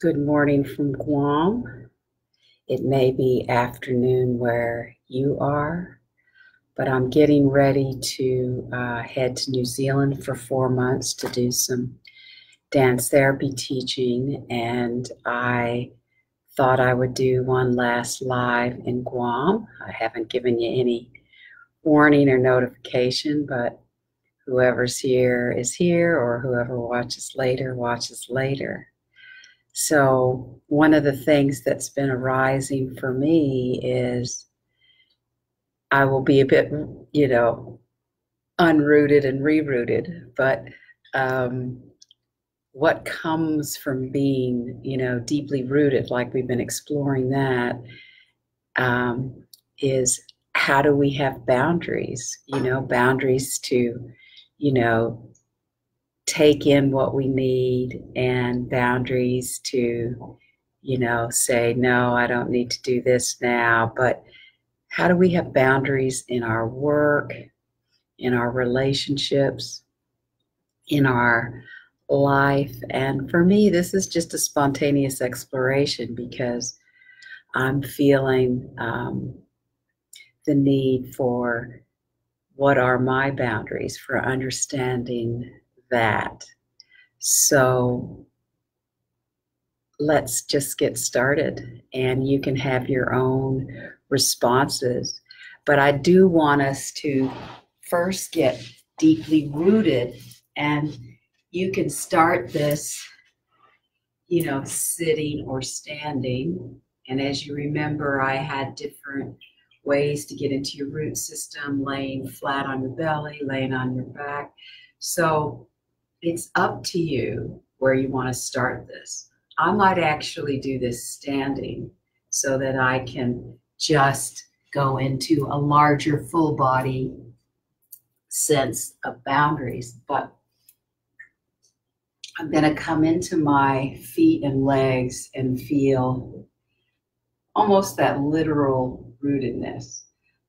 Good morning from Guam. It may be afternoon where you are, but I'm getting ready to head to New Zealand for 4 months to do some dance therapy teaching, and I thought I would do one last live in Guam. I haven't given you any warning or notification, but whoever's here is here, or whoever watches later. So one of the things that's been arising for me is I will be a bit, unrooted and rerooted, but what comes from being, deeply rooted, like we've been exploring that, is how do we have boundaries, boundaries to, take in what we need, and boundaries to, say, no, I don't need to do this now. But how do we have boundaries in our work, in our relationships, in our life? And for me, this is just a spontaneous exploration because I'm feeling the need for what are my boundaries, for understanding that. So let's just get started, and you can have your own responses. But I do want us to first get deeply rooted, and you can start this, sitting or standing. And as you remember, I had different ways to get into your root system: laying flat on your belly, laying on your back. So it's up to you where you want to start this. I might actually do this standing so that I can just go into a larger full body sense of boundaries. But I'm going to come into my feet and legs and feel almost that literal rootedness.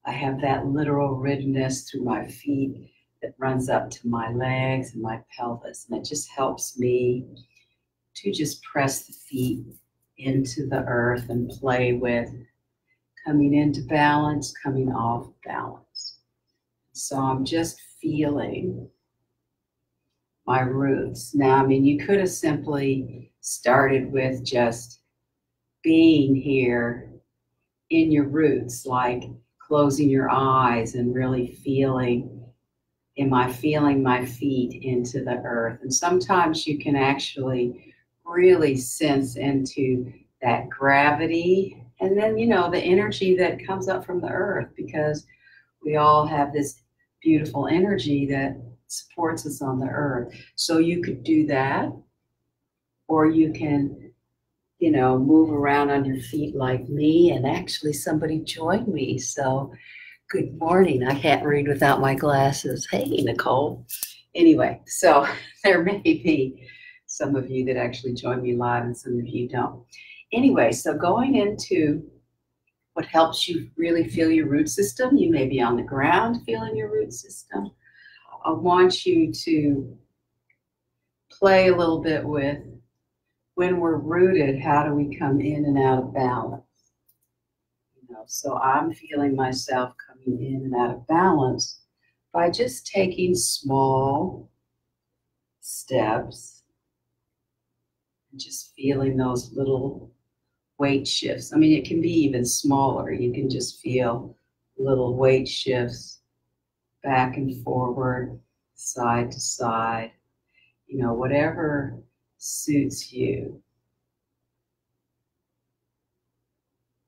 I have that literal rootedness through my feet that runs up to my legs and my pelvis. And it just helps me to just press the feet into the earth and play with coming into balance, coming off balance. So I'm just feeling my roots. Now, you could have simply started with just being here in your roots, like closing your eyes and really feeling, am I feeling my feet into the earth? And sometimes you can actually really sense into that gravity, and then, the energy that comes up from the earth, because we all have this beautiful energy that supports us on the earth. So you could do that, or you can, move around on your feet like me. And actually somebody joined me. So good morning. I can't read without my glasses. Hey, Nicole. Anyway, so there may be some of you that actually join me live and some of you don't. Anyway, so going into what helps you really feel your root system. You may be on the ground feeling your root system. I want you to play a little bit with, when we're rooted, how do we come in and out of balance? So I'm feeling myself coming in and out of balance by just taking small steps and just feeling those little weight shifts. It can be even smaller. You can just feel little weight shifts back and forward, side to side, whatever suits you.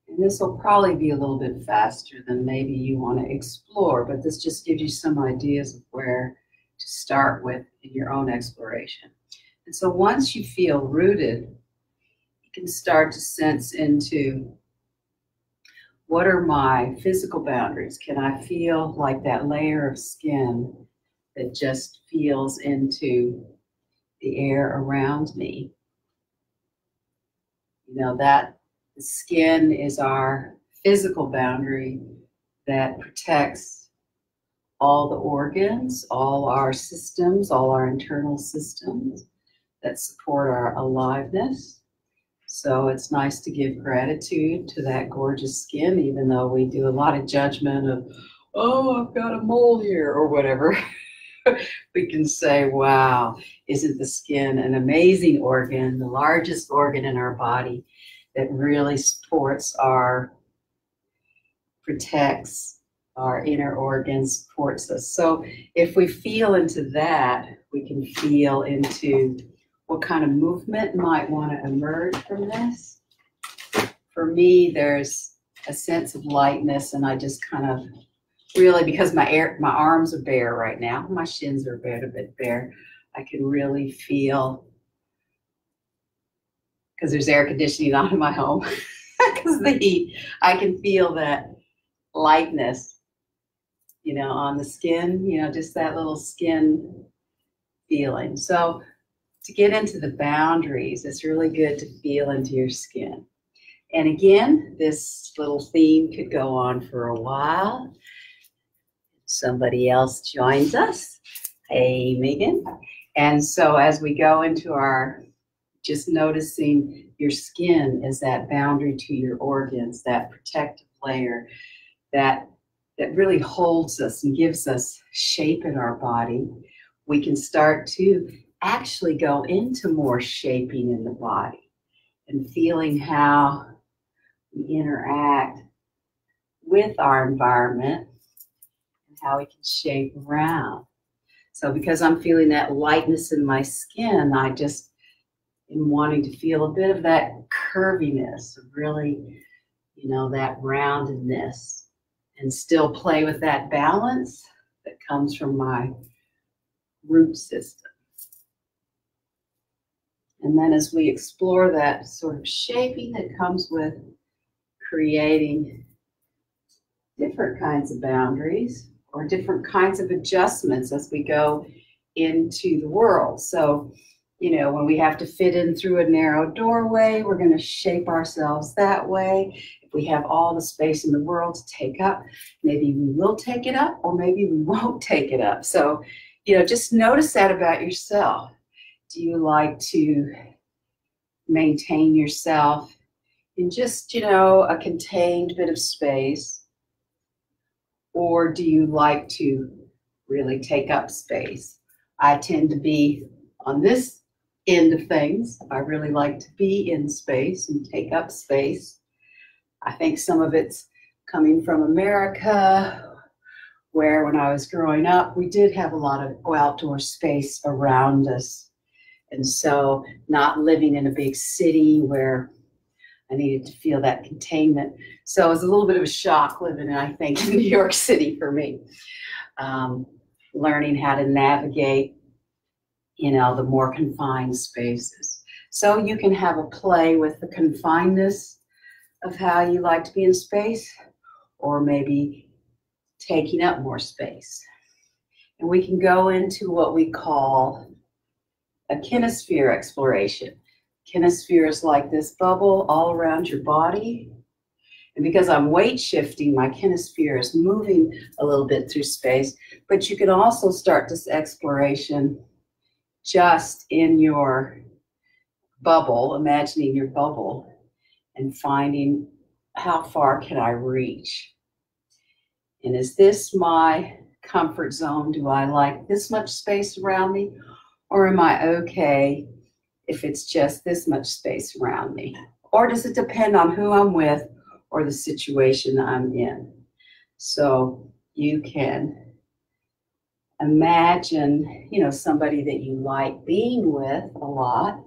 And this will probably be a little bit faster than maybe you want to explore, but this just gives you some ideas of where to start with in your own exploration. And so once you feel rooted, you can start to sense into, what are my physical boundaries? Can I feel like that layer of skin that just feels into the air around me? That the skin is our physical boundary that protects all the organs, all our systems, all our internal systems that support our aliveness. So it's nice to give gratitude to that gorgeous skin, even though we do a lot of judgment of, oh, I've got a mole here or whatever. We can say, wow, isn't the skin an amazing organ, the largest organ in our body that really supports protects our inner organs, supports us. So if we feel into that, we can feel into what kind of movement might want to emerge from this. For me, there's a sense of lightness, and I just kind of really, because my arms are bare right now, my shins are a bit bare, I can really feel, because there's air conditioning on in my home, because of the heat, I can feel that lightness, you know, on the skin, you know, just that little skin feeling. So to get into the boundaries, it's really good to feel into your skin. And again, this little theme could go on for a while. Somebody else joins us. Hey, Megan. And so as we go into our, just noticing your skin as that boundary to your organs, that protective layer that really holds us and gives us shape in our body, we can start to actually go into more shaping in the body and feeling how we interact with our environment and how we can shape around. So because I'm feeling that lightness in my skin, I just am wanting to feel a bit of that curviness, really, you know, that roundedness, and still play with that balance that comes from my root system. And then as we explore that sort of shaping that comes with creating different kinds of boundaries or different kinds of adjustments as we go into the world. So, you know, when we have to fit in through a narrow doorway, we're going to shape ourselves that way. If we have all the space in the world to take up, maybe we will take it up or maybe we won't take it up. So, you know, just notice that about yourself. Do you like to maintain yourself in just, you know, a contained bit of space? Or do you like to really take up space? I tend to be on this end of things. I really like to be in space and take up space. I think some of it's coming from America, where when I was growing up, we did have a lot of outdoor space around us. And so not living in a big city where I needed to feel that containment. So it was a little bit of a shock living, I think, in New York City for me. Learning how to navigate, you know, the more confined spaces. So you can have a play with the confinedness of how you like to be in space, or maybe taking up more space. And we can go into what we call a kinesphere exploration. Kinesphere is like this bubble all around your body. And because I'm weight shifting, my kinesphere is moving a little bit through space. But you can also start this exploration just in your bubble, imagining your bubble, and finding how far can I reach. And is this my comfort zone? Do I like this much space around me? Or am I okay if it's just this much space around me? Or does it depend on who I'm with or the situation I'm in? So you can imagine, you know, somebody that you like being with a lot,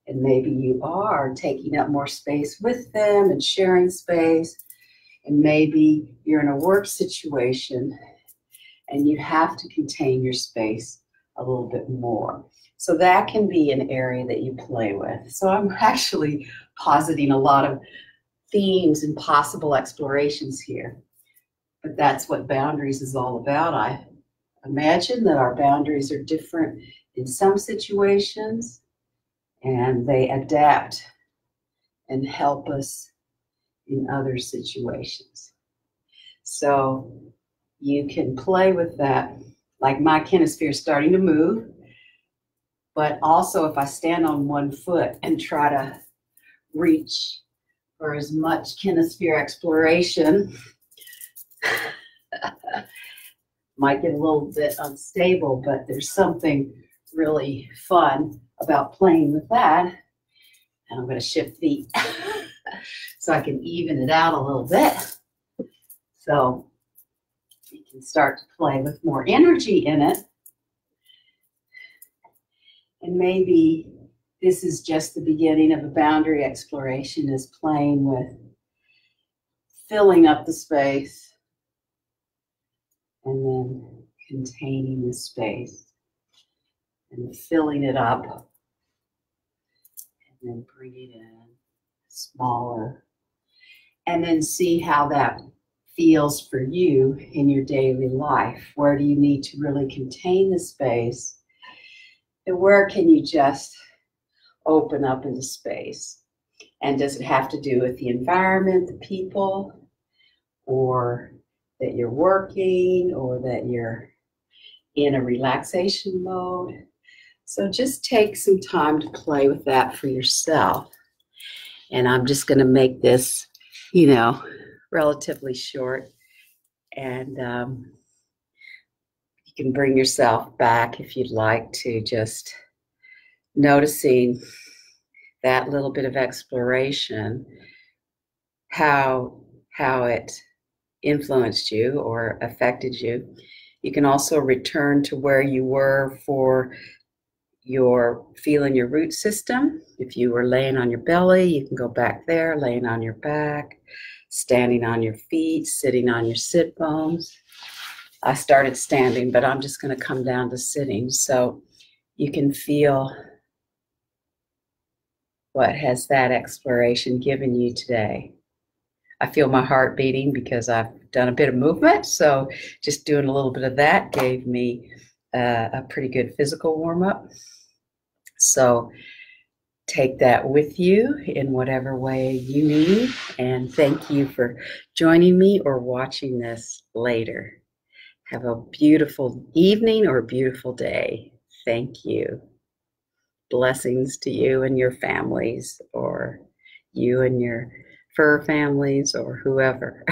and maybe you are taking up more space with them and sharing space, and maybe you're in a work situation and you have to contain your space a little bit more. So that can be an area that you play with. So I'm actually positing a lot of themes and possible explorations here. But that's what boundaries is all about. I imagine that our boundaries are different in some situations, and they adapt and help us in other situations. So you can play with that, like my kinesphere starting to move, but also if I stand on one foot and try to reach for as much kinesphere exploration. Might get a little bit unstable, but there's something really fun about playing with that. And I'm going to shift feet so I can even it out a little bit. So you can start to play with more energy in it. And maybe this is just the beginning of a boundary exploration, is playing with filling up the space and then containing the space and filling it up and then bringing it in smaller, and then see how that feels for you in your daily life. Where do you need to really contain the space, and where can you just open up into space? And does it have to do with the environment, the people, or that you're working, or that you're in a relaxation mode? So just take some time to play with that for yourself. And I'm just going to make this, relatively short. And you can bring yourself back if you'd like to, just noticing that little bit of exploration, how it influenced you or affected you. You can also return to where you were for your feeling your root system. If you were laying on your belly, you can go back there, laying on your back, standing on your feet, sitting on your sit bones. I started standing, but I'm just going to come down to sitting. So you can feel what has that exploration given you today. I feel my heart beating because I've done a bit of movement. So just doing a little bit of that gave me a pretty good physical warm-up. So take that with you in whatever way you need. And thank you for joining me or watching this later. Have a beautiful evening or a beautiful day. Thank you. Blessings to you and your families, or you and your fur families, or whoever.